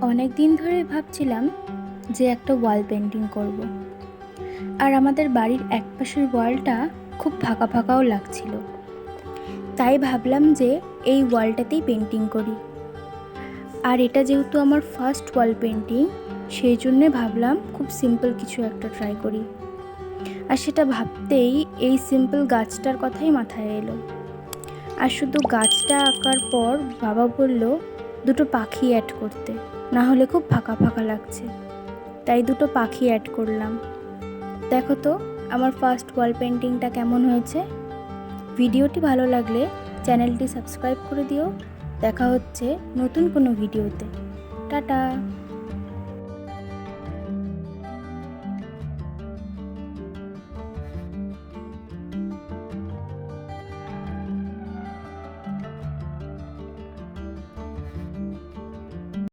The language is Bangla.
অনেক দিন ধরে ভাবছিলাম যে একটা ওয়াল পেন্টিং করব। আর আমাদের বাড়ির একপাশের ওয়ালটা খুব ফাঁকা ফাঁকাও লাগছিল। তাই ভাবলাম যে এই ওয়ালটাতেই পেন্টিং করি। আর এটা যেহেতু আমার ফার্স্ট ওয়াল পেন্টিং, সেই জন্যে ভাবলাম খুব সিম্পল কিছু একটা ট্রাই করি। আর সেটা ভাবতেই এই সিম্পল গাছটার কথাই মাথায় এলো। আর শুধু গাছটা আঁকার পর বাবা বলল দুটো পাখি অ্যাড করতে, না হলে খুব ফাঁকা ফাঁকা লাগছে। তাই দুটো পাখি অ্যাড করলাম। দেখো তো আমার ফার্স্ট ওয়াল পেন্টিংটা কেমন হয়েছে। ভিডিওটি ভালো লাগলে চ্যানেলটি সাবস্ক্রাইব করে দিও। দেখা হচ্ছে নতুন কোনো ভিডিওতে। টাটা।